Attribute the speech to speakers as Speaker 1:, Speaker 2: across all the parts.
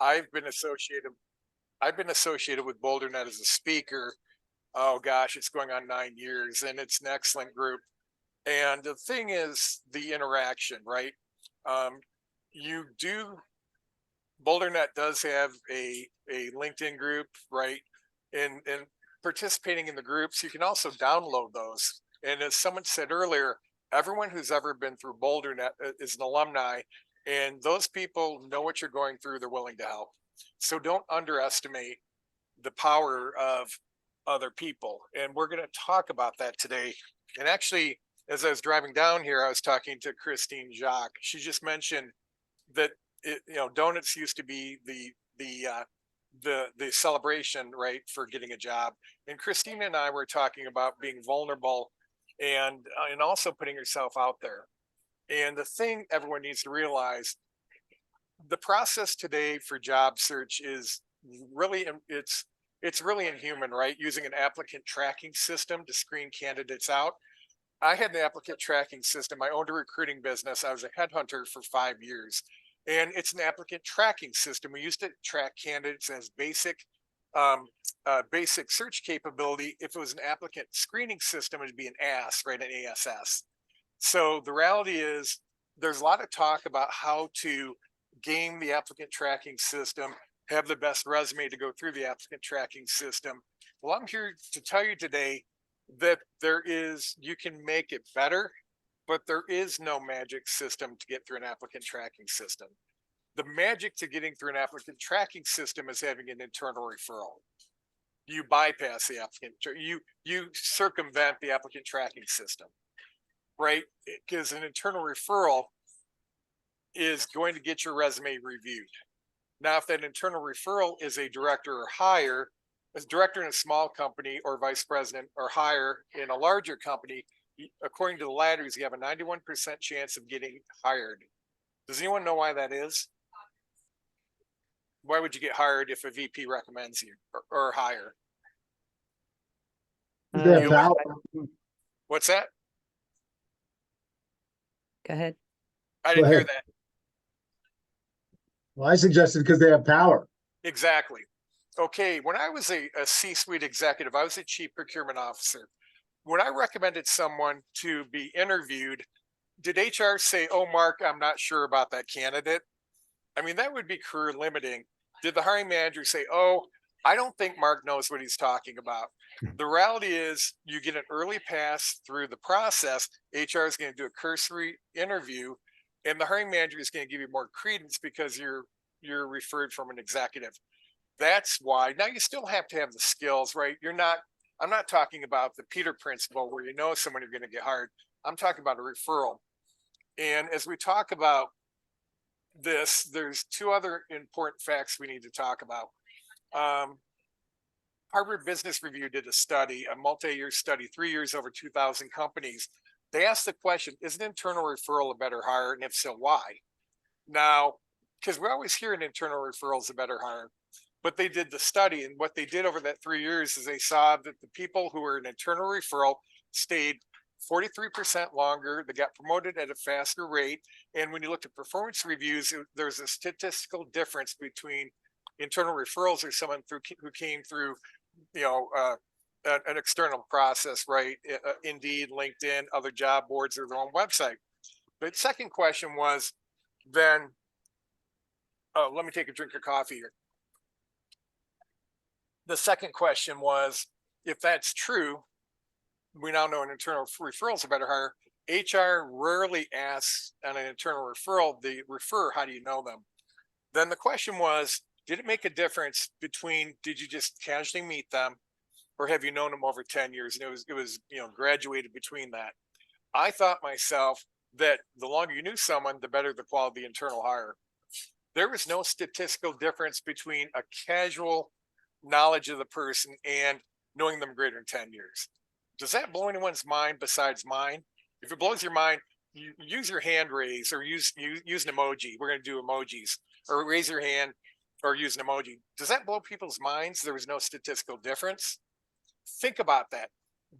Speaker 1: I've been associated with BoulderNet as a speaker. Oh gosh, it's going on 9 years, and it's an excellent group. And the thing is the interaction, right? Um, you do BoulderNet does have a LinkedIn group, right? And participating in the groups, you can also download those. And as someone said earlier, everyone who's ever been through BoulderNet is an alumni, and those people know what you're going through. They're willing to help. So don't underestimate the power of other people. And we're going to talk about that today. And actually, as I was driving down here, I was talking to Christine Jacques. She just mentioned that donuts used to be the celebration, right, for getting a job. And Christina and I were talking about being vulnerable and also putting yourself out there. And the thing everyone needs to realize, the process today for job search is really it's really inhuman, right? Using an applicant tracking system to screen candidates out. I had an applicant tracking system. I owned a recruiting business. I was a headhunter for 5 years. And it's an applicant tracking system. We used to track candidates as basic search capability. If it was an applicant screening system, it'd be an ASS, right? An ASS. So the reality is there's a lot of talk about how to game the applicant tracking system, have the best resume to go through the applicant tracking system. Well, I'm here to tell you today that you can make it better, but there is no magic system to get through an applicant tracking system. The magic to getting through an applicant tracking system is having an internal referral. You bypass the applicant, you circumvent the applicant tracking system, right? Because an internal referral is going to get your resume reviewed. Now, if that internal referral is a director or higher, as director in a small company or vice president or higher in a larger company, according to the ladders, you have a 91% chance of getting hired. Does anyone know why that is? Why would you get hired if a VP recommends you or higher? What's that?
Speaker 2: Go ahead.
Speaker 1: I didn't hear that.
Speaker 3: Well, I suggested because they have power.
Speaker 1: Exactly. Okay, when I was a C-suite executive, I was a chief procurement officer. When I recommended someone to be interviewed, did HR say, "Oh, Mark, I'm not sure about that candidate"? I mean, that would be career limiting. Did the hiring manager say, "Oh, I don't think Mark knows what he's talking about"? The reality is you get an early pass through the process. HR is going to do a cursory interview, and the hiring manager is going to give you more credence because you're referred from an executive. That's why. Now, you still have to have the skills, right? I'm not talking about the Peter principle where you know someone you're going to get hired. I'm talking about a referral. And as we talk about this, there's two other important facts we need to talk about. Harvard Business Review did a study, a multi-year study, 3 years, over 2,000 companies. They asked the question, is an internal referral a better hire? And if so, why? Now, because we always hear an internal referral is a better hire, but they did the study, and what they did over that 3 years is they saw that the people who were an internal referral stayed 43% longer. They got promoted at a faster rate. And when you looked at performance reviews, there's a statistical difference between internal referrals or someone who came through, an external process, right? Indeed, LinkedIn, other job boards, or their own website. But second question was then, let me take a drink of coffee here. The second question was, if that's true, we now know an internal referral is a better hire. HR rarely asks on an internal referral, the referrer, how do you know them? Then the question was, did it make a difference between, did you just casually meet them, or have you known them over 10 years? And it was graduated between that. I thought myself that the longer you knew someone, the better the quality of the internal hire. There was no statistical difference between a casual knowledge of the person and knowing them greater than 10 years. Does that blow anyone's mind besides mine? If it blows your mind, you use your hand raise or use an emoji. We're going to do emojis, or raise your hand or use an emoji. Does that blow people's minds? There was no statistical difference. Think about that.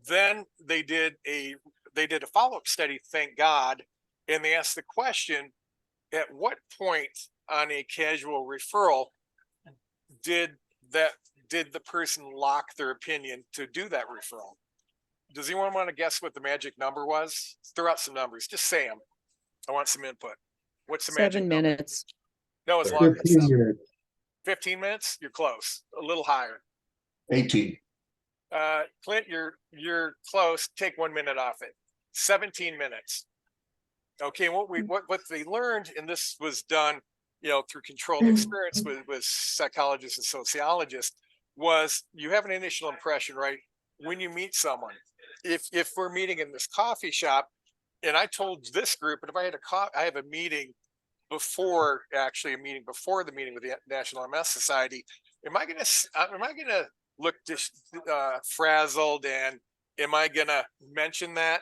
Speaker 1: Then they did a follow-up study, thank God, and they asked the question, at what point on a casual referral did the person lock their opinion to do that referral? Does anyone want to guess what the magic number was? Throw out some numbers. Just say them. I want some input. What's the magic
Speaker 2: 7
Speaker 1: number?
Speaker 2: minutes.
Speaker 1: No, it's longer than
Speaker 3: 15
Speaker 1: 7.
Speaker 3: minutes.
Speaker 1: 15 minutes? You're close. A little higher.
Speaker 4: 18.
Speaker 1: Clint, you're close. Take 1 minute off it. 17 minutes. Okay, what they learned, and this was done, through controlled experience with psychologists and sociologists, was you have an initial impression, right? When you meet someone, if we're meeting in this coffee shop, and I told this group, but if I had I have a meeting before, actually a meeting before the meeting with the National MS Society, am I gonna look frazzled, and am I gonna mention that,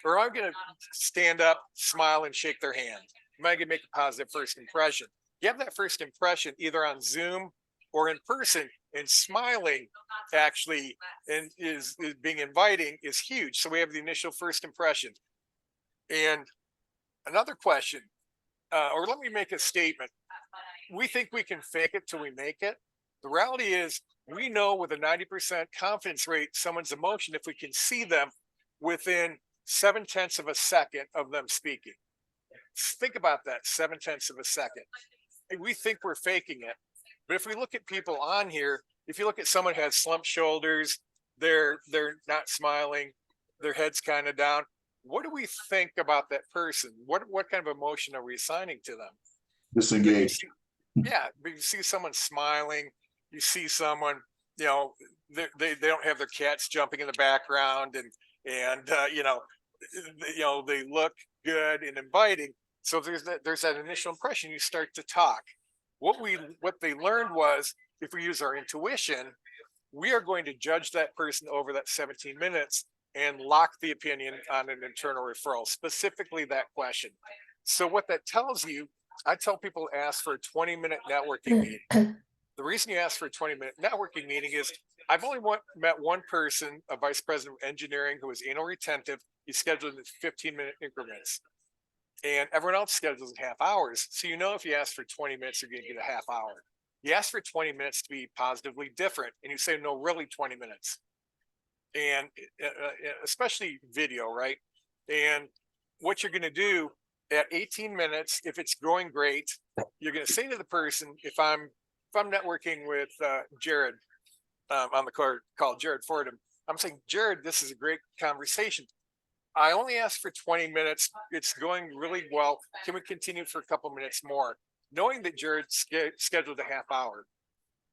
Speaker 1: or am I gonna stand up, smile, and shake their hand? Am I gonna make a positive first impression? You have that first impression either on Zoom or in person, and smiling actually and is being inviting is huge. So we have the initial first impression. And another question, or let me make a statement. We think we can fake it till we make it. The reality is we know with a 90% confidence rate someone's emotion if we can see them within 7/10 of a second of them speaking. Think about that, 7/10 of a second. And we think we're faking it. But if we look at people on here, if you look at someone who has slumped shoulders, they're not smiling, their head's kind of down. What do we think about that person? What kind of emotion are we assigning to them?
Speaker 4: Disengaged.
Speaker 1: Yeah, but you see someone smiling, you see someone, they don't have their cats jumping in the background, and they look good and inviting. So there's that initial impression. You start to talk. What they learned was, if we use our intuition, we are going to judge that person over that 17 minutes and lock the opinion on an internal referral, specifically that question. So what that tells you, I tell people to ask for a 20-minute networking meeting. The reason you ask for a 20-minute networking meeting is I've only met one person, a vice president of engineering, who was anal retentive. He scheduled in 15-minute increments. And everyone else schedules in half hours. So if you ask for 20 minutes, you're going to get a half hour. You ask for 20 minutes to be positively different, and you say, no, really 20 minutes. And especially video, right? And what you're going to do at 18 minutes, if it's going great, you're going to say to the person, if I'm networking with Jared on the call, Jared Fordham, I'm saying, Jared, this is a great conversation. I only asked for 20 minutes. It's going really well. Can we continue for a couple minutes more? Knowing that Jared's scheduled a half hour,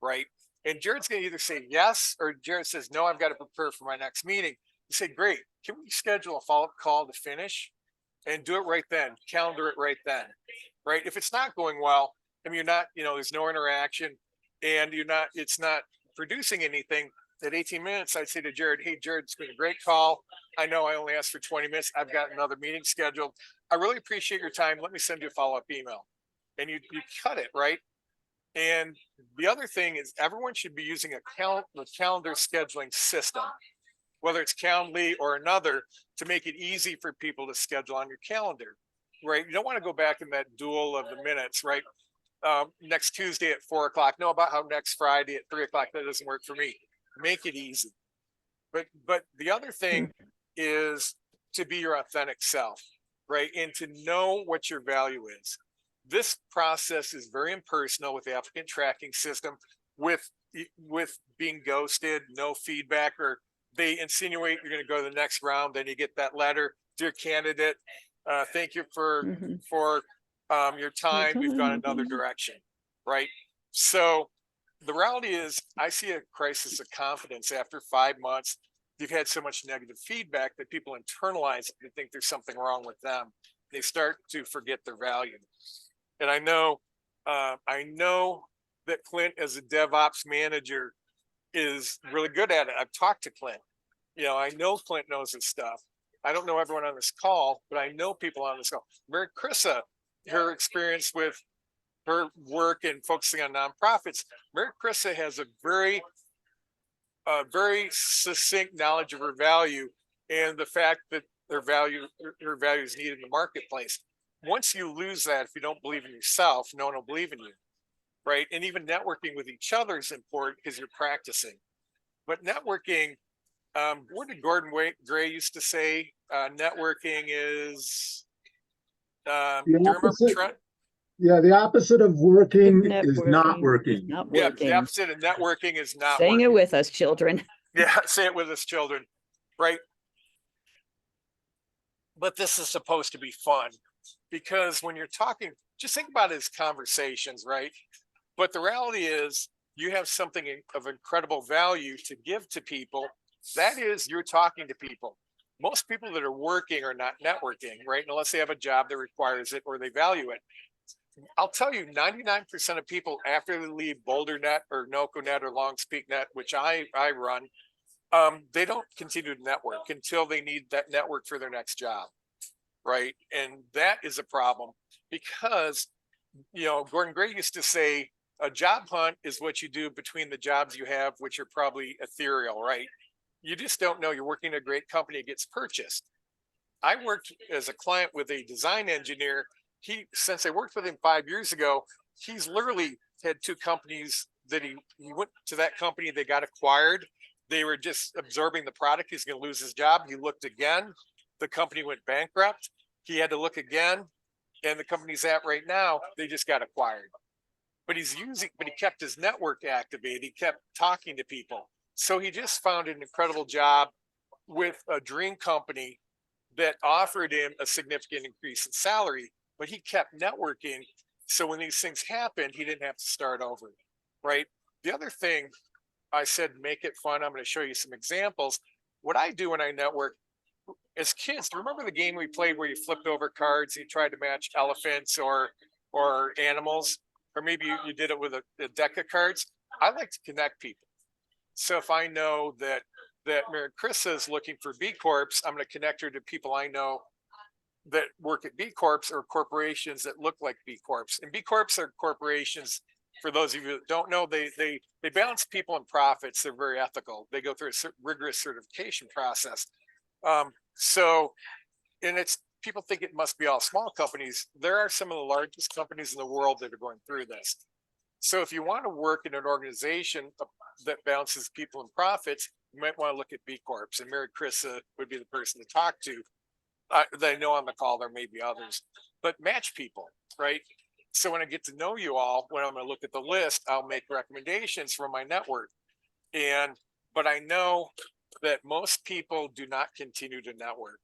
Speaker 1: right? And Jared's going to either say yes, or Jared says, no, I've got to prepare for my next meeting. You say, great. Can we schedule a follow-up call to finish and do it right then? Calendar it right then, right? If it's not going well, you're not, there's no interaction, and it's not producing anything. At 18 minutes, I'd say to Jared, hey, Jared, it's been a great call. I know I only asked for 20 minutes. I've got another meeting scheduled. I really appreciate your time. Let me send you a follow-up email. And you cut it, right? And the other thing is everyone should be using a calendar scheduling system, whether it's Calendly or another, to make it easy for people to schedule on your calendar, right? You don't want to go back in that duel of the minutes, right? Next Tuesday at 4 o'clock. No, about how next Friday at 3 o'clock, that doesn't work for me. Make it easy. But the other thing is to be your authentic self, right? And to know what your value is. This process is very impersonal with the applicant tracking system, with being ghosted, no feedback, or they insinuate you're going to go to the next round. Then you get that letter, dear candidate, thank you for your time. We've gone another direction, right? So the reality is, I see a crisis of confidence after 5 months. You've had so much negative feedback that people internalize it and think there's something wrong with them. They start to forget their value. And I know that Clint, as a DevOps manager, is really good at it. I've talked to Clint. I know Clint knows his stuff. I don't know everyone on this call, but I know people on this call. Mary Chrissa, her experience with her work and focusing on nonprofits, Mary Chrissa has a very succinct knowledge of her value and the fact that her value is needed in the marketplace. Once you lose that, if you don't believe in yourself, no one will believe in you. right? And even networking with each other is important because you're practicing. But networking, what did Gray used to say? Networking is,
Speaker 3: The
Speaker 1: do you remember,
Speaker 3: opposite,
Speaker 1: Trent?
Speaker 3: yeah, the opposite of working is not
Speaker 2: Networking is
Speaker 3: working.
Speaker 2: not
Speaker 1: Yeah, the
Speaker 2: working.
Speaker 1: opposite of networking is not
Speaker 2: Saying it
Speaker 1: working.
Speaker 2: with us, children.
Speaker 1: Yeah, say it with us, children, right? But this is supposed to be fun because when you're talking, just think about it as conversations, right? But the reality is, you have something of incredible value to give to people. That is, you're talking to people. Most people that are working are not networking, right? Unless they have a job that requires it or they value it. I'll tell you, 99% of people after they leave BoulderNet or NocoNet or LongsPeakNet, which I run, they don't continue to network until they need that network for their next job, right? And that is a problem because, Gordon Gray used to say a job hunt is what you do between the jobs you have, which are probably ethereal, right? You just don't know. You're working at a great company, it gets purchased. I worked as a client with a design engineer. Since I worked with him 5 years ago, he's literally had two companies that he went to that company, they got acquired. They were just absorbing the product. He's going to lose his job. He looked again. The company went bankrupt. He had to look again. And the company's at right now, they just got acquired. But he kept his network activated. He kept talking to people. So he just found an incredible job with a dream company that offered him a significant increase in salary, but he kept networking. So when these things happened, he didn't have to start over, right? The other thing I said, make it fun. I'm going to show you some examples. What I do when I network, as kids, remember the game we played where you flipped over cards, you tried to match elephants or animals, or maybe you did it with a deck of cards. I like to connect people. So if I know that Mary Chrissa is looking for B Corps, I'm going to connect her to people I know that work at B Corps or corporations that look like B Corps. And B Corps are corporations. For those of you that don't know, they balance people and profits. They're very ethical. They go through a rigorous certification process. And it's, people think it must be all small companies. There are some of the largest companies in the world that are going through this. So if you want to work in an organization that balances people and profits, you might want to look at B Corps. And Mary Chrissa would be the person to talk to. That I know on the call, there may be others, but match people, right? So when I get to know you all, when I'm going to look at the list, I'll make recommendations from my network. But I know that most people do not continue to network.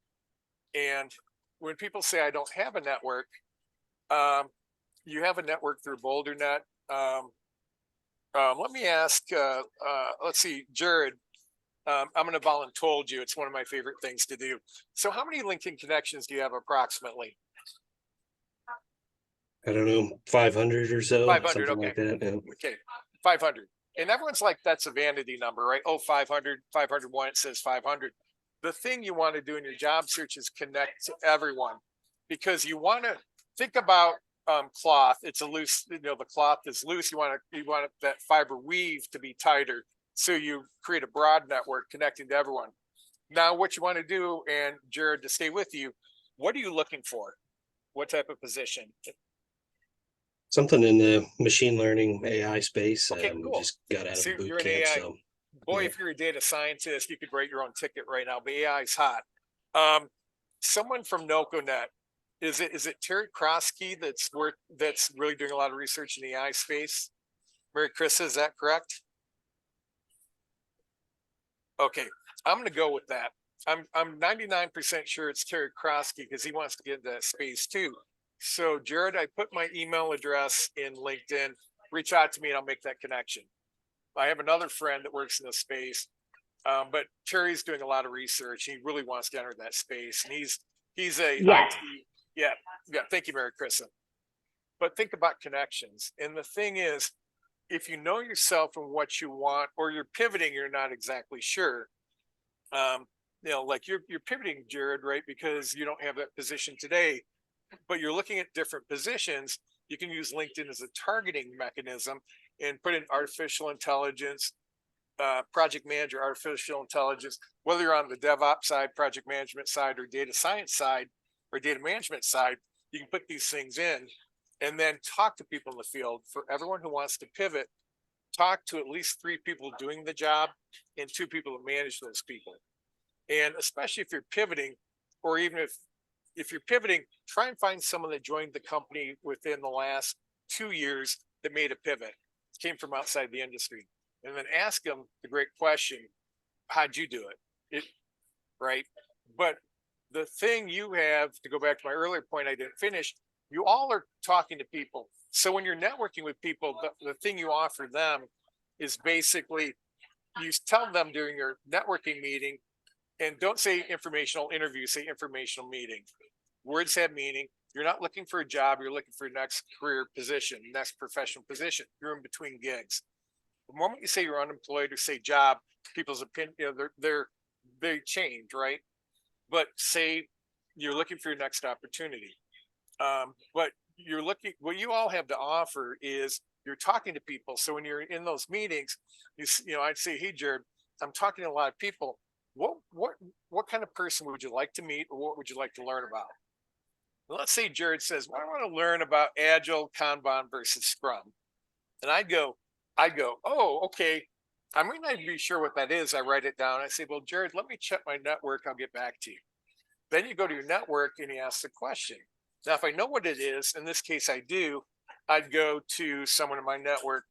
Speaker 1: And when people say I don't have a network, you have a network through BoulderNet. Let me ask, let's see, Jared, I'm going to voluntold you. It's one of my favorite things to do. So how many LinkedIn connections do you have approximately?
Speaker 5: I don't know, 500 or so,
Speaker 1: 500,
Speaker 5: something
Speaker 1: okay.
Speaker 5: like that. Yeah.
Speaker 1: Okay, 500. And everyone's like, that's a vanity number, right? Oh, 500, 501, it says 500. The thing you want to do in your job search is connect to everyone, because you want to think about cloth. It's a loose, the cloth is loose. You want that fiber weave to be tighter. So you create a broad network connecting to everyone. Now, what you want to do, and Jared, to stay with you, what are you looking for? What type of position?
Speaker 5: Something in the machine learning AI space.
Speaker 1: Okay, cool.
Speaker 5: Just got out
Speaker 1: So
Speaker 5: of boot
Speaker 1: you're an
Speaker 5: camp.
Speaker 1: AI.
Speaker 5: So
Speaker 1: Boy,
Speaker 5: yeah.
Speaker 1: if you're a data scientist, you could write your own ticket right now. But AI is hot. Someone from NocoNet, is it Terry Krosky that's really doing a lot of research in the AI space? Mary Chris, is that correct? Okay, I'm going to go with that. I'm 99% sure it's Terry Krosky because he wants to get into that space too. So Jared, I put my email address in LinkedIn. Reach out to me and I'll make that connection. I have another friend that works in this space, but Terry's doing a lot of research. He really wants to enter that space, and he's a
Speaker 2: Yes.
Speaker 1: IT, yeah. Thank you, Mary Chrissa. But think about connections, and the thing is, if you know yourself and what you want, or you're pivoting, you're not exactly sure. Like you're pivoting, Jared, right? Because you don't have that position today, but you're looking at different positions. You can use LinkedIn as a targeting mechanism and put in artificial intelligence, project manager, artificial intelligence, whether you're on the DevOps side, project management side, or data science side, or data management side, you can put these things in and then talk to people in the field. For everyone who wants to pivot, talk to at least 3 people doing the job and 2 people that manage those people. And especially if you're pivoting, or even if you're pivoting, try and find someone that joined the company within the last 2 years that made a pivot, came from outside the industry, and then ask them the great question, how'd you do it? Right? But the thing you have, to go back to my earlier point I didn't finish, you all are talking to people. So when you're networking with people, the thing you offer them is basically, you tell them during your networking meeting, and don't say informational interview, say informational meeting. Words have meaning. You're not looking for a job, you're looking for your next career position, next professional position. You're in between gigs. The moment you say you're unemployed or say job, people's opinion, they change, right? But say you're looking for your next opportunity. But you're looking, what you all have to offer is you're talking to people. So when you're in those meetings, I'd say, hey, Jared, I'm talking to a lot of people. What kind of person would you like to meet, or what would you like to learn about? Well, let's say Jared says, well, I want to learn about Agile, Kanban versus Scrum. And I go, oh, okay. I might not be sure what that is. I write it down. I say, well, Jared, let me check my network. I'll get back to you. Then you go to your network and you ask the question. Now, if I know what it is, in this case, I do, I'd go to someone in my network,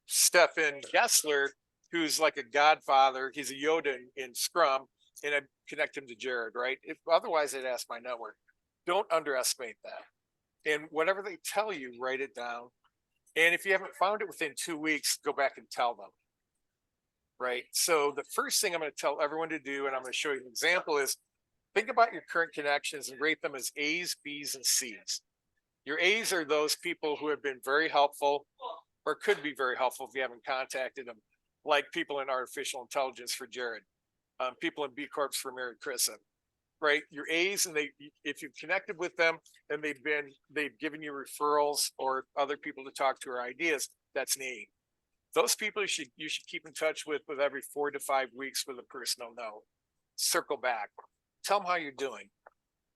Speaker 1: Stefan Gessler, who's like a godfather. He's a Yoda in Scrum, and I connect him to Jared, right? Otherwise, I'd ask my network. Don't underestimate that. And whatever they tell you, write it down. And if you haven't found it within 2 weeks, go back and tell them, right? So the first thing I'm going to tell everyone to do, and I'm going to show you an example, is think about your current connections and rate them as A's, B's, and C's. Your A's are those people who have been very helpful, or could be very helpful if you haven't contacted them, like people in artificial intelligence for Jared, people in B Corps for Mary Chrisa, right? Your A's, and if you've connected with them and they've given you referrals or other people to talk to or ideas, that's an A. Those people you should keep in touch with every 4 to 5 weeks with a personal note. Circle back, tell them how you're doing.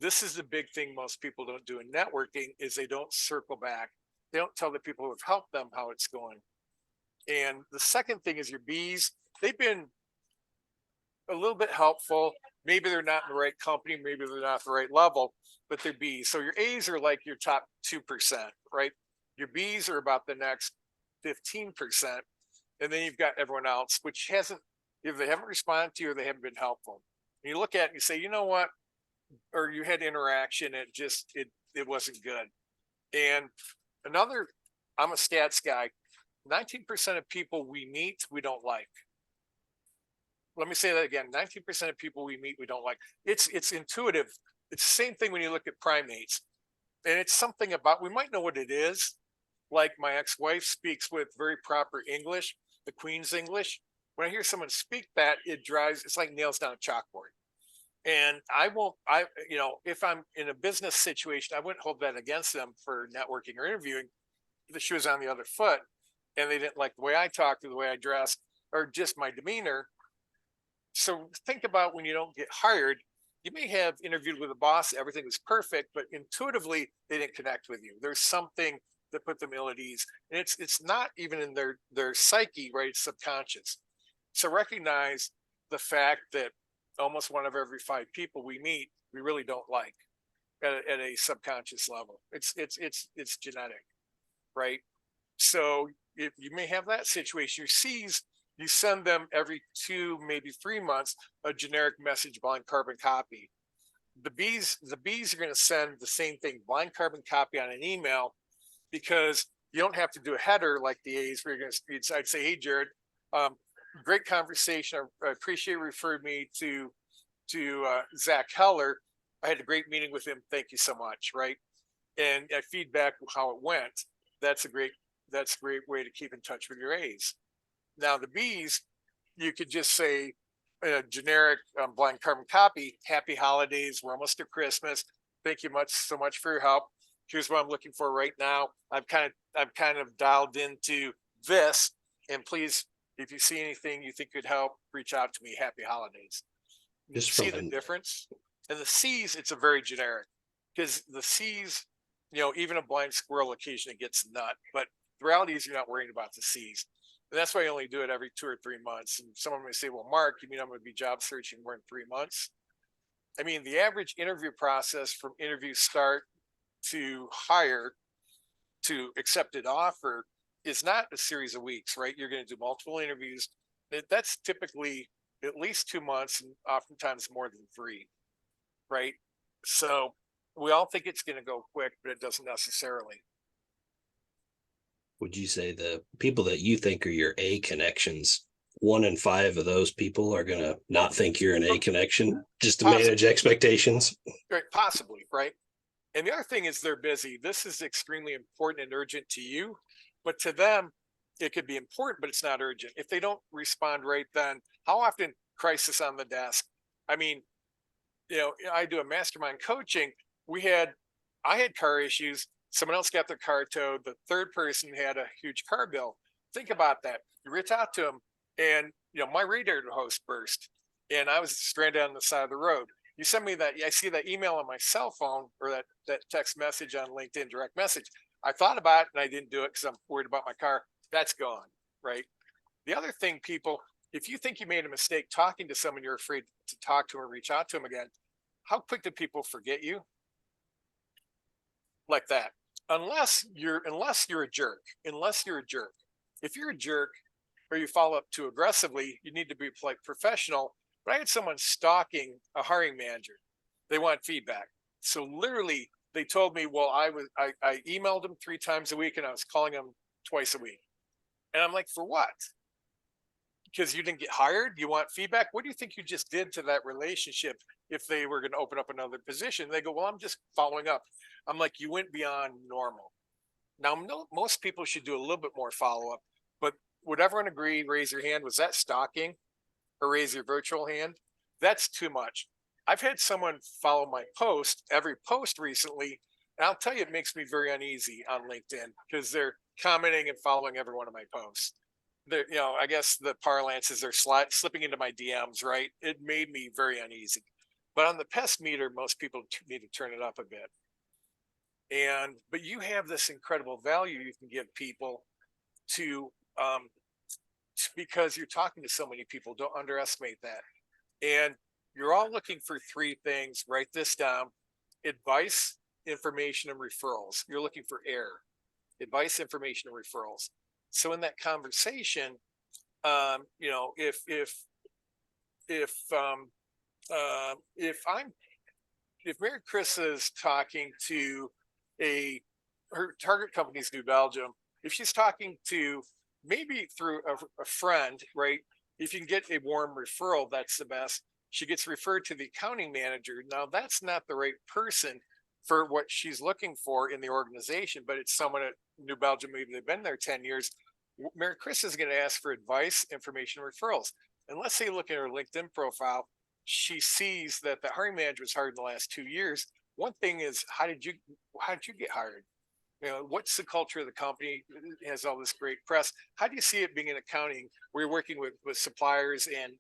Speaker 1: This is the big thing most people don't do in networking, is they don't circle back. They don't tell the people who have helped them how it's going. And the second thing is your B's. They've been a little bit helpful. Maybe they're not in the right company, maybe they're not at the right level, but they're B's. So your A's are like your top 2%, right? Your B's are about the next 15%. And then you've got everyone else, which either they haven't responded to you or they haven't been helpful. And you look at it and you say, you know what? Or you had interaction, it wasn't good. And I'm a stats guy. 19% of people we meet, we don't like. Let me say that again. 19% of people we meet, we don't like. It's intuitive. It's the same thing when you look at primates. And it's something about, we might know what it is. Like my ex-wife speaks with very proper English, the Queen's English. When I hear someone speak that, it's like nails down a chalkboard. And if I'm in a business situation, I wouldn't hold that against them for networking or interviewing. The shoe was on the other foot and they didn't like the way I talked or the way I dressed or just my demeanor. So think about when you don't get hired, you may have interviewed with a boss, everything was perfect, but intuitively they didn't connect with you. There's something that put them ill at ease. And it's not even in their psyche, right? It's subconscious. So recognize the fact that almost 1 of every 5 people we meet, we really don't like at a subconscious level. It's genetic, right? So if you may have that situation, your C's, you send them every 2, maybe 3 months, a generic message blind carbon copy. The B's are going to send the same thing, blind carbon copy on an email, because you don't have to do a header like the A's where you're going to, I'd say, hey, Jared, great conversation. I appreciate you referred me to Zach Heller. I had a great meeting with him. Thank you so much. Right. And I feedback how it went. That's a great way to keep in touch with your A's. Now the B's, you could just say a generic blind carbon copy, happy holidays. We're almost to Christmas. Thank you so much for your help. Here's what I'm looking for right now. I've kind of dialed into this, and please, if you see anything you think could help, reach out to me. Happy holidays. You see the difference? And the C's, it's a very generic, because the C's, even a blind squirrel occasionally gets a nut, but the reality is you're not worrying about the C's. And that's why I only do it every 2 or 3 months. And someone may say, well, Mark, you mean I'm going to be job searching more in 3 months? I mean, the average interview process from interview start to hire to accepted offer is not a series of weeks, right? You're going to do multiple interviews. That's typically at least 2 months and oftentimes more than 3, right? So we all think it's going to go quick, but it doesn't necessarily.
Speaker 5: Would you say the people that you think are your A connections, 1 in 5 of those people are going to not think you're an A connection just to manage expectations?
Speaker 1: Right, possibly, right? And the other thing is they're busy. This is extremely important and urgent to you, but to them, it could be important, but it's not urgent. If they don't respond right then, how often crisis on the desk? I mean, I do a mastermind coaching. I had car issues. Someone else got their car towed. The third person had a huge car bill. Think about that. You reach out to them and, my radiator hose burst and I was stranded on the side of the road. You send me that. I see that email on my cell phone or that text message on LinkedIn direct message. I thought about it and I didn't do it because I'm worried about my car. That's gone, right? The other thing, people, if you think you made a mistake talking to someone you're afraid to talk to or reach out to them again, how quick do people forget you? Like that. Unless you're a jerk. If you're a jerk or you follow up too aggressively, you need to be like professional. But I had someone stalking a hiring manager. They want feedback. So literally they told me, well, I emailed them 3 times a week and I was calling them twice a week. And I'm like, for what? Because you didn't get hired? You want feedback? What do you think you just did to that relationship if they were going to open up another position? They go, well, I'm just following up. I'm like, you went beyond normal. Now, most people should do a little bit more follow-up, but would everyone agree, raise your hand, was that stalking? Or raise your virtual hand? That's too much. I've had someone follow my every post recently, and I'll tell you, it makes me very uneasy on LinkedIn because they're commenting and following every one of my posts. I guess the parlance is they're slipping into my DMs, right? It made me very uneasy. But on the pest meter, most people need to turn it up a bit. But you have this incredible value you can give people to, because you're talking to so many people. Don't underestimate that. And you're all looking for 3 things. Write this down: advice, information, and referrals. You're looking for AIR: advice, information, and referrals. So in that conversation, if Mary Chris is talking to her target company's New Belgium, if she's talking to maybe through a friend, right? If you can get a warm referral, that's the best. She gets referred to the accounting manager. Now that's not the right person for what she's looking for in the organization, but it's someone at New Belgium, maybe they've been there 10 years. Mary Chris is going to ask for advice, information, referrals. And let's say, look at her LinkedIn profile. She sees that the hiring manager was hired in the last 2 years. One thing is, how did you get hired? What's the culture of the company? It has all this great press. How do you see it being in accounting where you're working with suppliers and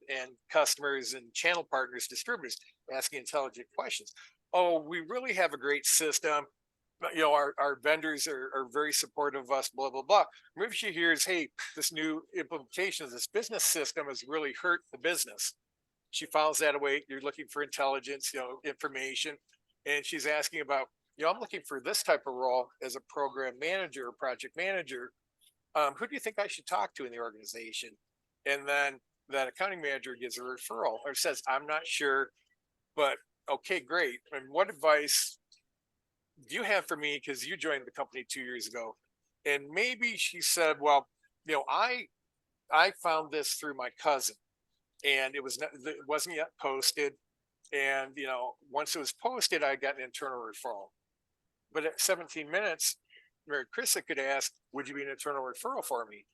Speaker 1: customers and channel partners, distributors, asking intelligent questions? Oh, we really have a great system. Our vendors are very supportive of us, blah, blah, blah. Maybe she hears, hey, this new implementation of this business system has really hurt the business. She files that away. You're looking for intelligence, information. And she's asking about, I'm looking for this type of role as a program manager or project manager. Who do you think I should talk to in the organization? And then that accounting manager gives a referral or says, I'm not sure, but okay, great. And what advice do you have for me? Because you joined the company 2 years ago. And maybe she said, well, I found this through my cousin and it wasn't yet posted. And, once it was posted, I got an internal referral. But at 17 minutes, Mary Chrissa could ask, would you be an internal referral for me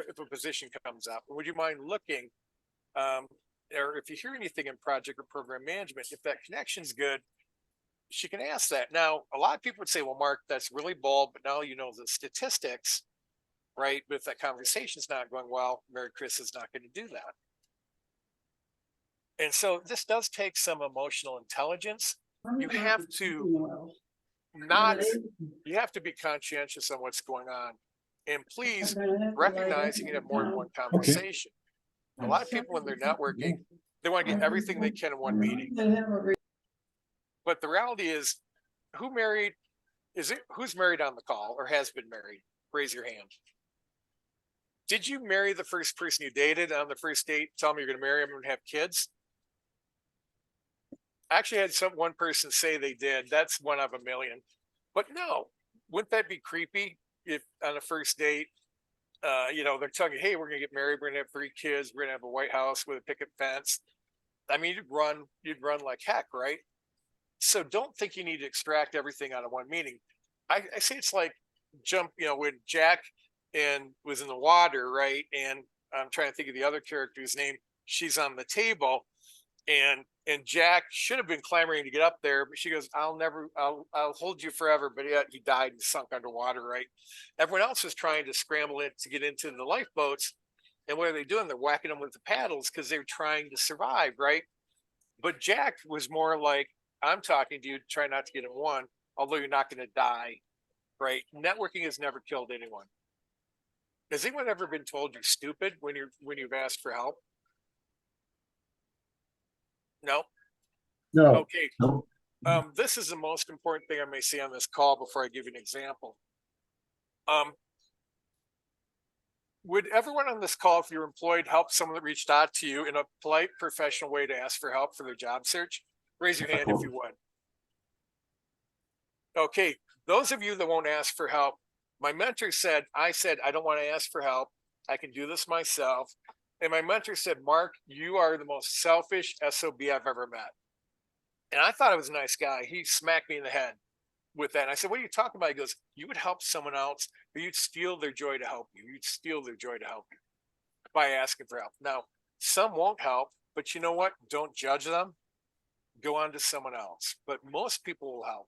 Speaker 1: if a position comes up? Would you mind looking? Or if you hear anything in project or program management, if that connection's good, she can ask that. Now, a lot of people would say, well, Mark, that's really bold, but now you know the statistics, right? But if that conversation's not going well, Mary Chris is not going to do that. And so this does take some emotional intelligence. You have to not, you have to be conscientious on what's going on. And please recognize you can have more than one conversation. A lot of people when they're networking, they want to get everything they can in one meeting. But the reality is, who's married on the call or has been married? Raise your hand. Did you marry the first person you dated on the first date? Tell them you're going to marry them and have kids? I actually had one person say they did. That's one of a million. But no, wouldn't that be creepy if on a first date, they're telling you, hey, we're going to get married. We're going to have 3 kids. We're going to have a White House with a picket fence. I mean, you'd run like heck, right? So don't think you need to extract everything out of one meeting. I say it's like when Jack was in the water, right? And I'm trying to think of the other character's name. She's on the table, and Jack should have been clamoring to get up there, but she goes, I'll hold you forever. But yet he died and sunk underwater, right? Everyone else is trying to scramble it to get into the lifeboats. And what are they doing? They're whacking them with the paddles because they're trying to survive, right? But Jack was more like, I'm talking to you, try not to get in one, although you're not going to die, right? Networking has never killed anyone. Has anyone ever been told you're stupid when you've asked for help? No?
Speaker 3: No.
Speaker 1: Okay.
Speaker 4: No.
Speaker 1: This is the most important thing I may say on this call before I give you an example. Would everyone on this call, if you're employed, help someone that reached out to you in a polite, professional way to ask for help for their job search? Raise your hand if you would. Okay, those of you that won't ask for help, my mentor said, I don't want to ask for help. I can do this myself. And my mentor said, Mark, you are the most selfish SOB I've ever met. And I thought I was a nice guy. He smacked me in the head with that. And I said, what are you talking about? He goes, you would help someone else, but you'd steal their joy to help you. You'd steal their joy to help you by asking for help. Now, some won't help, but you know what? Don't judge them. Go on to someone else. But most people will help.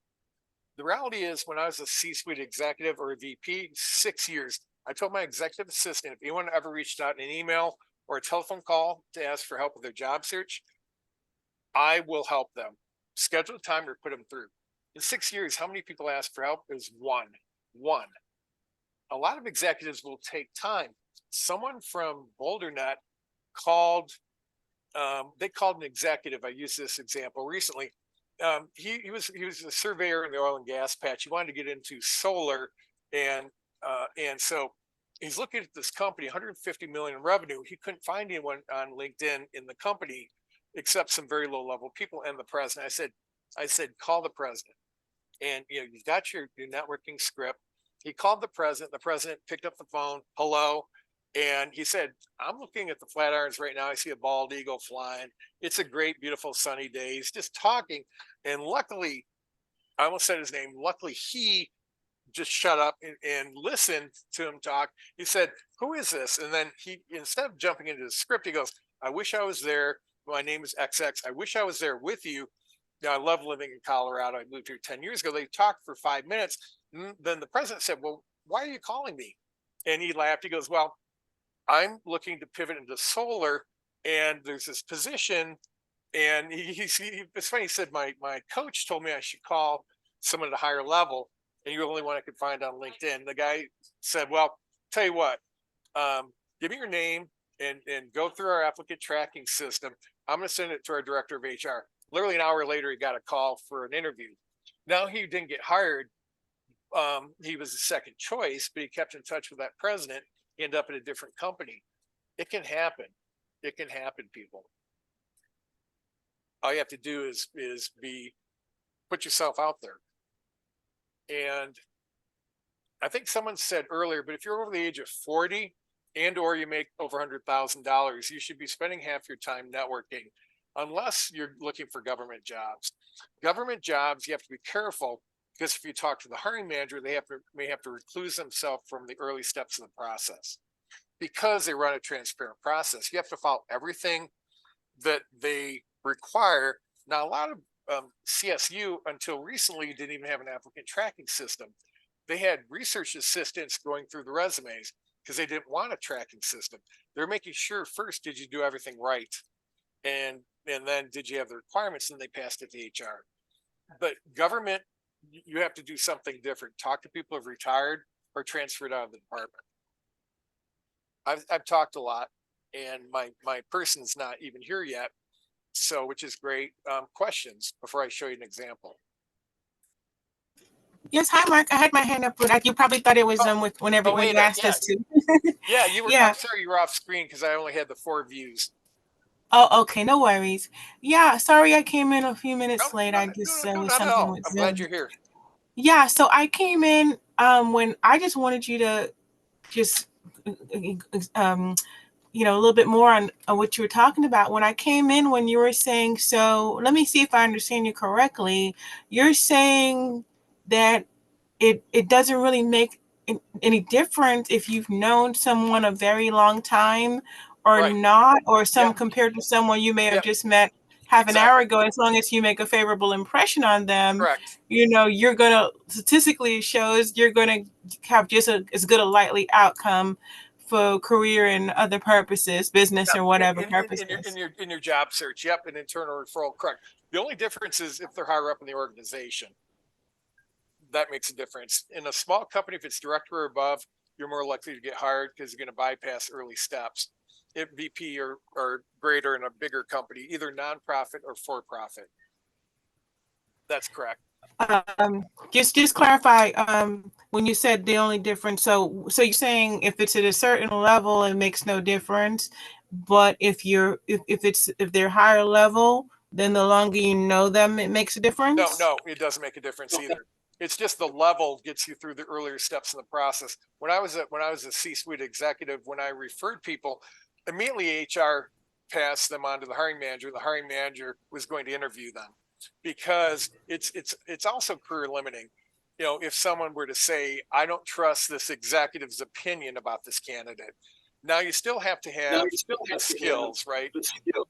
Speaker 1: The reality is, when I was a C-suite executive or a VP, 6 years, I told my executive assistant, if anyone ever reached out in an email or a telephone call to ask for help with their job search, I will help them. Schedule a time or put them through. In 6 years, how many people asked for help? It was one. A lot of executives will take time. Someone from BoulderNet called, they called an executive. I used this example recently. He was a surveyor in the oil and gas patch. He wanted to get into solar, and so he's looking at this company, 150 million in revenue. He couldn't find anyone on LinkedIn in the company except some very low level people and the president. I said, call the president, and you've got your networking script. He called the president. The president picked up the phone. Hello. And he said, I'm looking at the Flatirons right now. I see a bald eagle flying. It's a great, beautiful, sunny day. He's just talking. And luckily, I almost said his name. Luckily, he just shut up and listened to him talk. He said, who is this? And then he, instead of jumping into the script, he goes, I wish I was there. My name is XX. I wish I was there with you. I love living in Colorado. I moved here 10 years ago. They talked for 5 minutes. Then the president said, well, why are you calling me? And he laughed. He goes, well, I'm looking to pivot into solar, and there's this position. And it's funny. He said, my coach told me I should call someone at a higher level, and you're the only one I could find on LinkedIn. The guy said, well, tell you what, give me your name and go through our applicant tracking system. I'm going to send it to our director of HR. Literally an hour later, he got a call for an interview. Now he didn't get hired. He was the second choice, but he kept in touch with that president. He ended up at a different company. It can happen. It can happen, people. All you have to do is put yourself out there. And I think someone said earlier, but if you're over the age of 40 and or you make over $100,000, you should be spending half your time networking, unless you're looking for government jobs. Government jobs, you have to be careful, because if you talk to the hiring manager, they may have to recluse themselves from the early steps of the process, because they run a transparent process. You have to follow everything that they require. Now, a lot of CSU until recently didn't even have an applicant tracking system. They had research assistants going through the resumes because they didn't want a tracking system. They're making sure first, did you do everything right? And then did you have the requirements? And they passed it to HR. But government you have to do something different. Talk to people who've retired or transferred out of the department. I've talked a lot, and my person's not even here yet, so which is great. Questions before I show you an example.
Speaker 2: Yes, hi, Mark. I had my hand up, but you probably thought it was with when you asked us to.
Speaker 1: Yeah, you were.
Speaker 2: Yeah.
Speaker 1: I'm sorry, you were off screen because I only had the 4 views.
Speaker 2: Oh, okay, no worries. Yeah, sorry I came in a few minutes late. I
Speaker 1: No,
Speaker 2: just
Speaker 1: no,
Speaker 2: was
Speaker 1: not at
Speaker 2: something
Speaker 1: all.
Speaker 2: with
Speaker 1: I'm
Speaker 2: Zoom.
Speaker 1: glad you're here.
Speaker 2: Yeah, so I came in when I just wanted you to just a little bit more on what you were talking about. When I came in, when you were saying, so let me see if I understand you correctly. You're saying that it doesn't really make any difference if you've known someone a very long time or
Speaker 1: Right.
Speaker 2: not, or
Speaker 1: Yep.
Speaker 2: compared to someone you may have
Speaker 1: Yep.
Speaker 2: just met half an hour
Speaker 1: Exactly.
Speaker 2: ago. As long as you make a favorable impression on them,
Speaker 1: Correct.
Speaker 2: you're gonna, statistically shows you're gonna have just as good a likely outcome for career and other purposes, business or whatever purposes.
Speaker 1: In your job search. Yep, an internal referral. Correct. The only difference is if they're higher up in the organization. That makes a difference. In a small company, if it's director or above, you're more likely to get hired because you're going to bypass early steps. If VP or greater in a bigger company, either nonprofit or for profit. That's correct.
Speaker 2: Just clarify, when you said the only difference, so you're saying if it's at a certain level, it makes no difference, but if they're higher level, then the longer you know them, it makes a difference?
Speaker 1: No, it doesn't make a difference either. It's just the level gets you through the earlier steps in the process. When I was a C-suite executive, when I referred people, immediately HR passed them on to the hiring manager. The hiring manager was going to interview them because it's also career limiting. If someone were to say, I don't trust this executive's opinion about this candidate, now you still have to have the skills, right?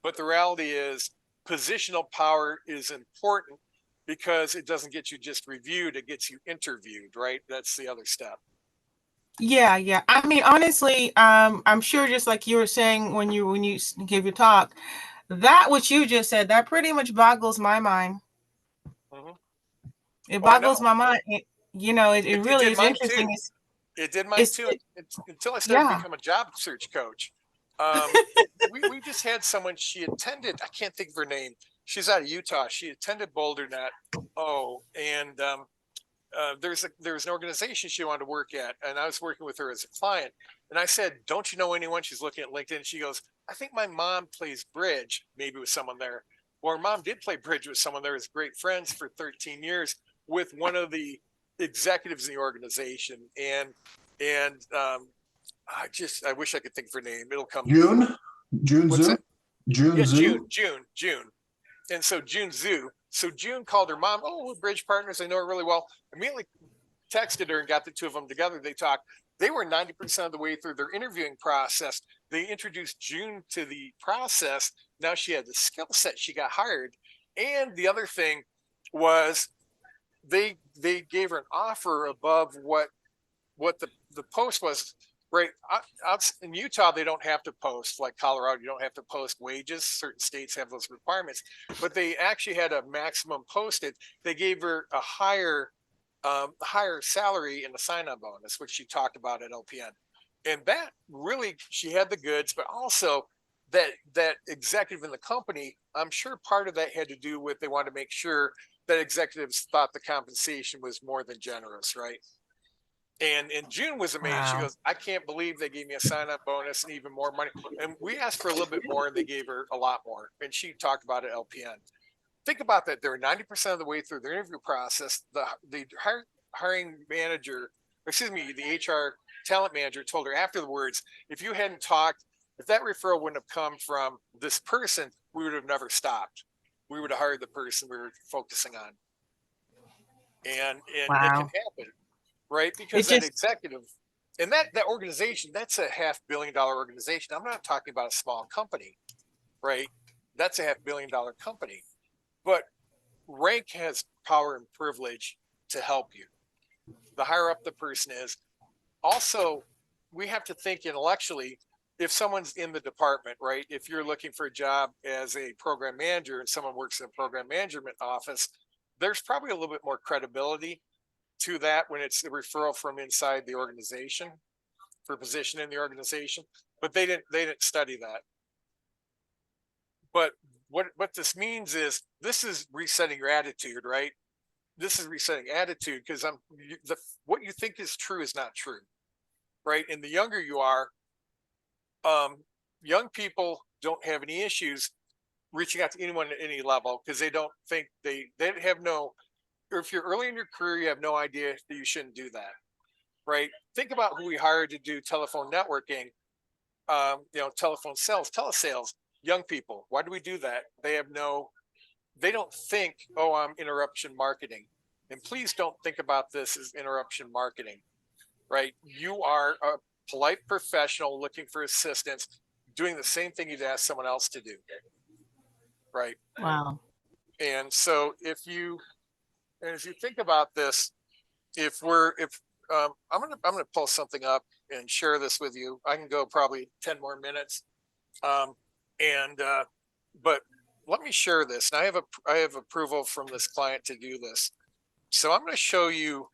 Speaker 1: But the reality is positional power is important because it doesn't get you just reviewed, it gets you interviewed, right? That's the other step.
Speaker 2: Yeah. I mean, honestly, I'm sure just like you were saying when you gave your talk, that what you just said, that pretty much boggles my mind.
Speaker 1: Mm-hmm.
Speaker 2: It boggles my mind. It really
Speaker 1: did
Speaker 2: is
Speaker 1: mine
Speaker 2: interesting.
Speaker 1: too. It did mine too. Until I started to become a job search coach. We just had someone, she attended, I can't think of her name. She's out of Utah. She attended BoulderNet. And there's an organization she wanted to work at, and I was working with her as a client. And I said, don't you know anyone? She's looking at LinkedIn. She goes, I think my mom plays bridge, maybe with someone there. Well, her mom did play bridge with someone there, as great friends for 13 years with one of the executives in the organization. And I wish I could think of her name. It'll come.
Speaker 4: June Zhu.
Speaker 1: Yeah, June. And so June Zhu. So June called her mom. Oh, we're bridge partners. I know her really well. Immediately texted her and got the two of them together. They talked. They were 90% of the way through their interviewing process. They introduced June to the process. Now she had the skill set. She got hired. And the other thing was they gave her an offer above what the post was. Right out in Utah, they don't have to post, like Colorado. You don't have to post wages. Certain states have those requirements, but they actually had a maximum posted. They gave her a higher salary and a sign-on bonus, which she talked about at LPN. And that really, she had the goods, but also that executive in the company, I'm sure part of that had to do with they wanted to make sure that executives thought the compensation was more than generous, right? And June was amazed. Wow. She goes, I can't believe they gave me a sign-on bonus and even more money. And we asked for a little bit more, and they gave her a lot more. And she talked about it at LPN. Think about that. They're 90% of the way through their interview process. The hiring manager, the HR talent manager told her afterwards, if you hadn't talked, if that referral wouldn't have come from this person, we would have never stopped. We would have hired the person we were focusing on. And wow. It can happen. Right, because that executive and that organization, that's a $500 million organization. I'm not talking about a small company, right? That's a $500 million company. But rank has power and privilege to help you. The higher up the person is. Also, we have to think intellectually. If someone's in the department, right? If you're looking for a job as a program manager and someone works in a program management office, there's probably a little bit more credibility to that when it's a referral from inside the organization for position in the organization, but they didn't study that. But what this means is this is resetting your attitude, right? This is resetting attitude because what you think is true is not true, right? And the younger you are, young people don't have any issues reaching out to anyone at any level because they don't think they have no, or if you're early in your career, you have no idea that you shouldn't do that, right? Think about who we hired to do telephone networking, telephone sales, telesales, young people. Why do we do that? They don't think, oh, I'm interruption marketing. And please don't think about this as interruption marketing, right? You are a polite professional looking for assistance, doing the same thing you'd ask someone else to do, right?
Speaker 2: Wow.
Speaker 1: And so if you think about this, I'm gonna pull something up and share this with you. I can go probably 10 more minutes, but let me share this. And I have approval from this client to do this. So I'm going to show you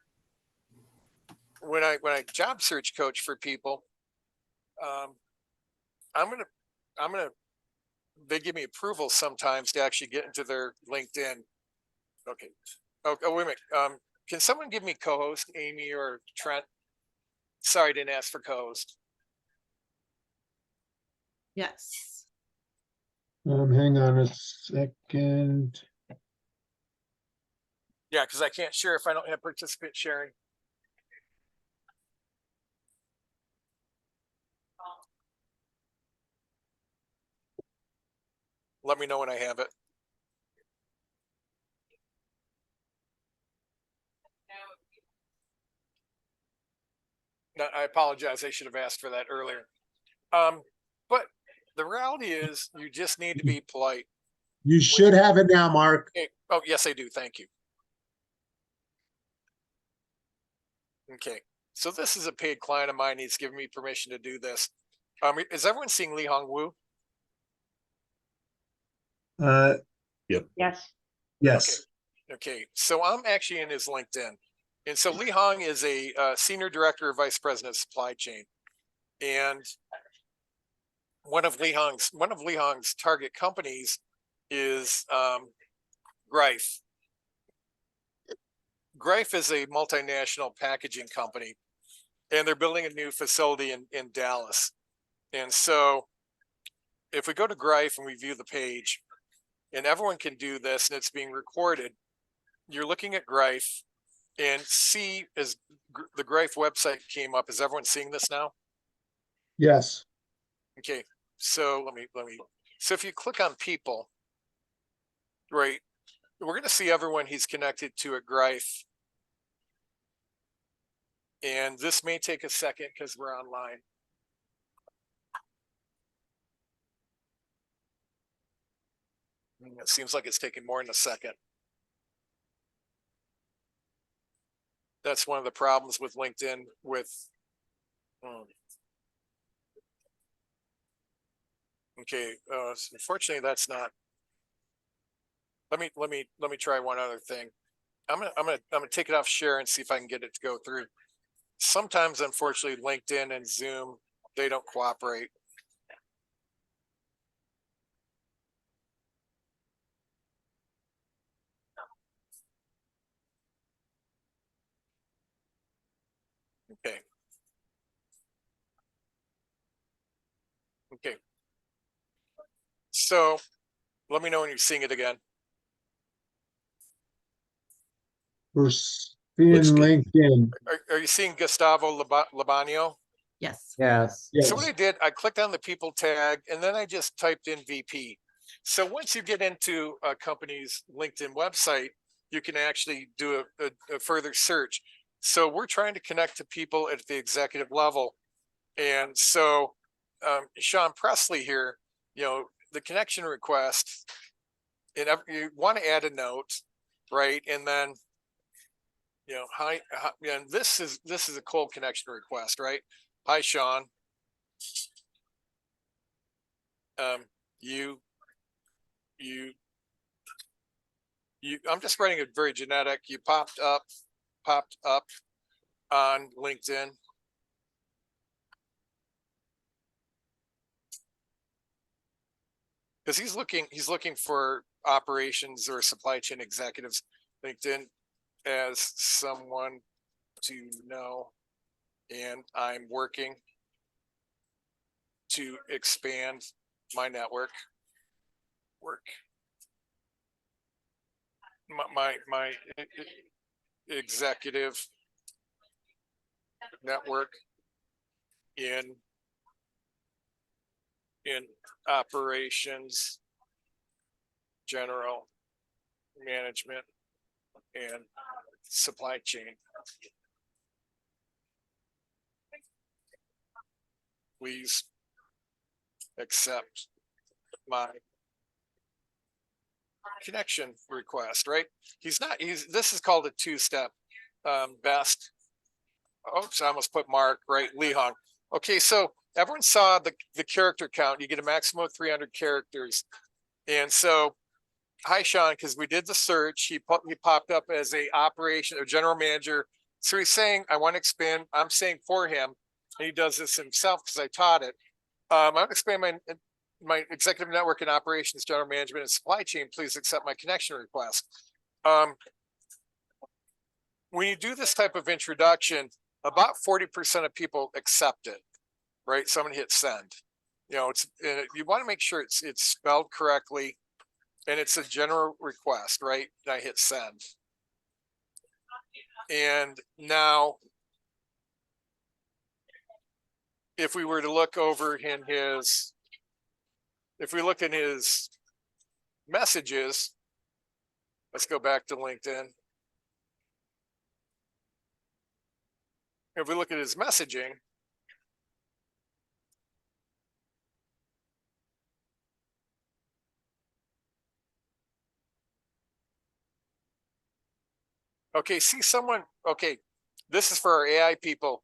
Speaker 1: when I job search coach for people. They give me approval sometimes to actually get into their LinkedIn. Okay. Oh, wait a minute. Can someone give me co-host, Amy or Trent? Sorry, I didn't ask for co-host.
Speaker 6: Yes.
Speaker 3: Hang on a second.
Speaker 1: Yeah, because I can't share if I don't have participant sharing. Let me know when I have it. No, I apologize. I should have asked for that earlier. But the reality is you just need to be polite.
Speaker 3: You should have it now, Mark.
Speaker 1: Okay. Oh, yes, I do. Thank you. Okay. So this is a paid client of mine. He's given me permission to do this. Is everyone seeing Li Hong Wu?
Speaker 6: Yes.
Speaker 3: Yes.
Speaker 1: Okay. So I'm actually in his LinkedIn. And so Li Hong is a senior director, vice president of supply chain. And one of Li Hong's target companies is Greif. Greif is a multinational packaging company, and they're building a new facility in Dallas. And so if we go to Greif and we view the page, and everyone can do this and it's being recorded, you're looking at Greif and see as the Greif website came up. Is everyone seeing this now?
Speaker 3: Yes.
Speaker 1: Okay. So so if you click on people, right, we're going to see everyone he's connected to at Greif. And this may take a second because we're online. It seems like it's taking more than a second. That's one of the problems with LinkedIn okay. Unfortunately, that's not. Let me try one other thing. I'm gonna take it off share and see if I can get it to go through. Sometimes, unfortunately, LinkedIn and Zoom, they don't cooperate. Okay. Okay. So let me know when you're seeing it again.
Speaker 3: We're seeing
Speaker 5: Looks good.
Speaker 3: LinkedIn.
Speaker 1: Are you seeing Gustavo Labanio?
Speaker 6: Yes.
Speaker 3: Yes.
Speaker 1: So what I did, I clicked on the people tag and then I just typed in VP. So once you get into a company's LinkedIn website, you can actually do a further search. So we're trying to connect to people at the executive level. And so Sean Presley here, the connection request, and you want to add a note, right? And then, hi, and this is a cold connection request, right? Hi, Sean. You I'm just writing it very genetic. You popped up on LinkedIn. Because he's looking for operations or supply chain executives. LinkedIn as someone to know, and I'm working to expand my network. My executive network in operations, general management, and supply chain. Please accept my connection request, right? This is called a two-step best. Oops, I almost put Mark, right? Lee Hong. Okay, so everyone saw the character count. You get a maximum of 300 characters. And so, hi, Sean, because we did the search. He popped up as a general manager. So he's saying, I want to expand. I'm saying for him, and he does this himself because I taught it. I want to expand my executive network and operations, general management, and supply chain. Please accept my connection request. When you do this type of introduction, about 40% of people accept it, right? Someone hit send. You know, you want to make sure it's spelled correctly, and it's a general request, right? And I hit send. And now, if we were to look over in his, if we look in his messages, let's go back to LinkedIn. If we look at his messaging, okay, see someone, okay, this is for our AI people.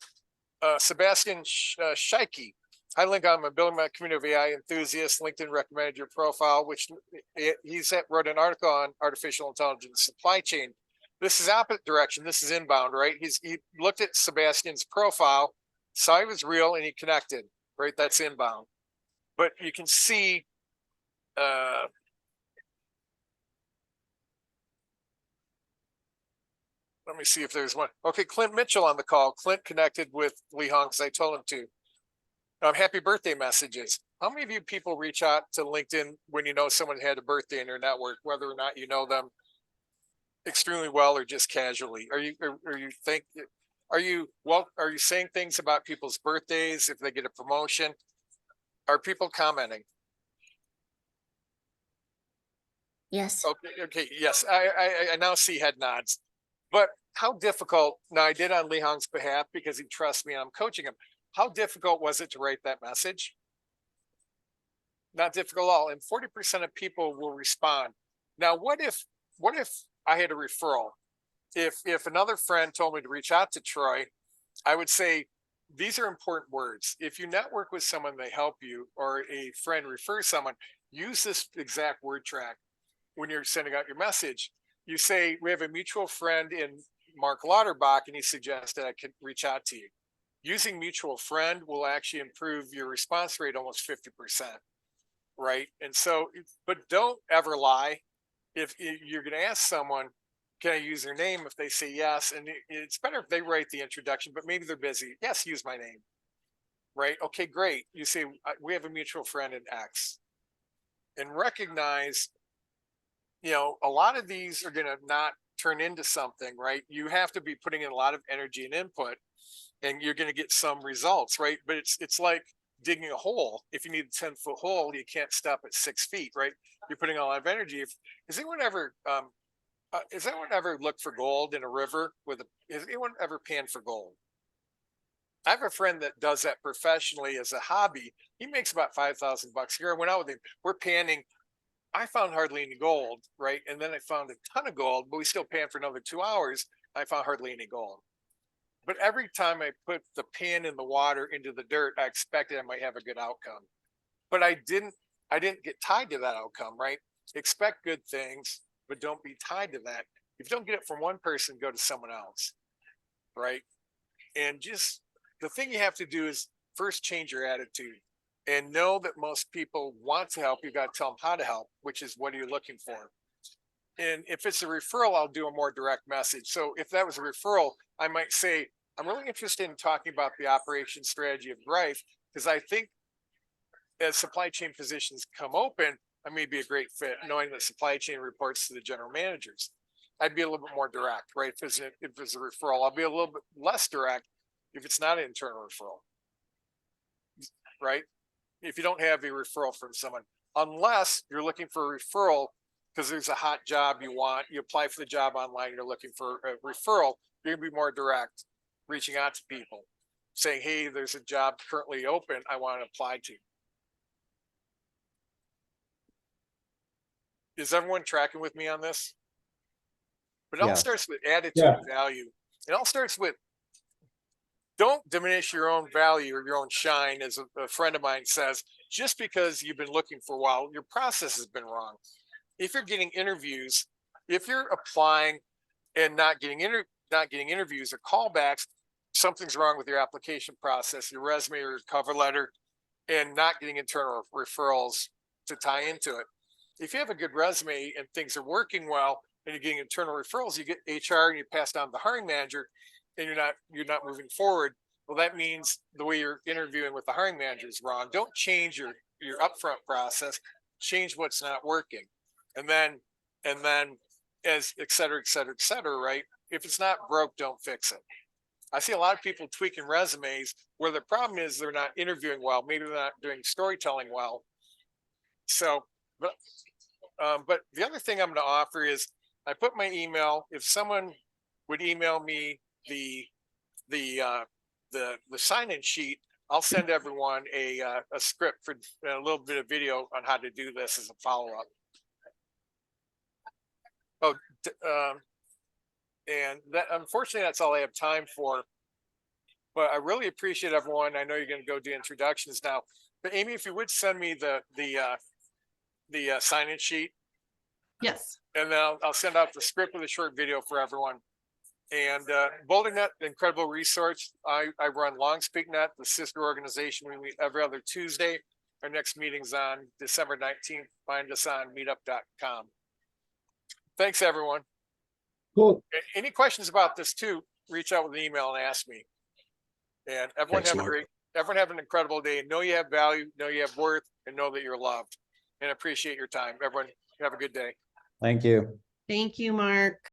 Speaker 1: Sebastian Scheike. Hi, Link. I'm building my community of AI enthusiasts. LinkedIn recommended your profile, which wrote an article on artificial intelligence supply chain. This is opposite direction. This is inbound, right? He looked at Sebastian's profile, saw he was real, and he connected, right? That's inbound. But you can see, let me see if there's one. Okay, Clint Mitchell on the call. Clint connected with Lee Hong because I told him to. Happy birthday messages. How many of you people reach out to LinkedIn when you know someone had a birthday in your network, whether or not you know them extremely well or just casually? Are you saying things about people's birthdays if they get a promotion? Are people commenting?
Speaker 7: Yes.
Speaker 1: Okay, yes. I now see head nods. But how difficult, now I did on Lee Hong's behalf because he trusts me and I'm coaching him. How difficult was it to write that message? Not difficult at all. And 40% of people will respond. Now, what if I had a referral? If another friend told me to reach out to Troy, I would say, these are important words. If you network with someone, they help you, or a friend refers someone, use this exact word track when you're sending out your message. You say, we have a mutual friend in Mark Lauterbach, and he suggested I could reach out to you. Using mutual friend will actually improve your response rate almost 50%, right? And so, but don't ever lie. If you're going to ask someone, can I use their name? If they say yes, and it's better if they write the introduction, but maybe they're busy. Yes, use my name, right? Okay, great. You say, we have a mutual friend in X. And recognize, a lot of these are going to not turn into something, right? You have to be putting in a lot of energy and input, and you're going to get some results, right? But it's like digging a hole. If you need a 10-foot hole, you can't stop at 6 feet, right? You're putting a lot of energy. Has anyone ever looked for gold in a river has anyone ever panned for gold? I have a friend that does that professionally as a hobby. He makes about $5,000 a year. I went out with him. We're panning. I found hardly any gold, right? And then I found a ton of gold, but we still pan for another 2 hours. I found hardly any gold. But every time I put the pan in the water into the dirt, I expected I might have a good outcome. But I didn't get tied to that outcome, right? Expect good things, but don't be tied to that. If you don't get it from one person, go to someone else, right? And just the thing you have to do is first change your attitude and know that most people want to help. You got to tell them how to help, which is what are you looking for? And if it's a referral, I'll do a more direct message. So if that was a referral, I might say, I'm really interested in talking about the operation strategy of Greif, because I think as supply chain positions come open, I may be a great fit, knowing that supply chain reports to the general managers. I'd be a little bit more direct, right? If it's a referral, I'll be a little bit less direct if it's not an internal referral, right? If you don't have a referral from someone, unless you're looking for a referral because there's a hot job you want, you apply for the job online, you're looking for a referral, you're gonna be more direct, reaching out to people, saying, hey, there's a job currently open I want to apply to. Is everyone tracking with me on this? But it all
Speaker 8: Yes.
Speaker 1: starts with attitude
Speaker 3: Yeah.
Speaker 1: and value. It all starts with, don't diminish your own value or your own shine, as a friend of mine says, just because you've been looking for a while, your process has been wrong. If you're getting interviews, if you're applying and not getting interviews or callbacks, something's wrong with your application process, your resume or your cover letter, and not getting internal referrals to tie into it. If you have a good resume and things are working well and you're getting internal referrals, you get HR and you pass down to the hiring manager, and you're not moving forward. Well, that means the way you're interviewing with the hiring manager is wrong. Don't change your upfront process, change what's not working. And then as et cetera, right? If it's not broke, don't fix it. I see a lot of people tweaking resumes where the problem is they're not interviewing well. Maybe they're not doing storytelling well. So, but the other thing I'm going to offer is I put my email. If someone would email me the sign-in sheet, I'll send everyone a script for a little bit of video on how to do this as a follow-up. Oh, and that, unfortunately, that's all I have time for. But I really appreciate everyone. I know you're going to go do introductions now. But Amy, if you would send me the sign-in sheet,
Speaker 6: Yes.
Speaker 1: and then I'll send out the script with a short video for everyone. And BoulderNet, incredible resource. I run LongsPeakNet, the sister organization. We meet every other Tuesday. Our next meeting's on December 19th. Find us on meetup.com. Thanks, everyone.
Speaker 3: Cool.
Speaker 1: Any questions about this too, reach out with an email and ask me. And everyone
Speaker 5: Thanks, Mark.
Speaker 1: everyone have an incredible day. Know you have value, know you have worth, and know that you're loved. And appreciate your time. Everyone have a good day.
Speaker 8: Thank you.
Speaker 6: Thank you, Mark.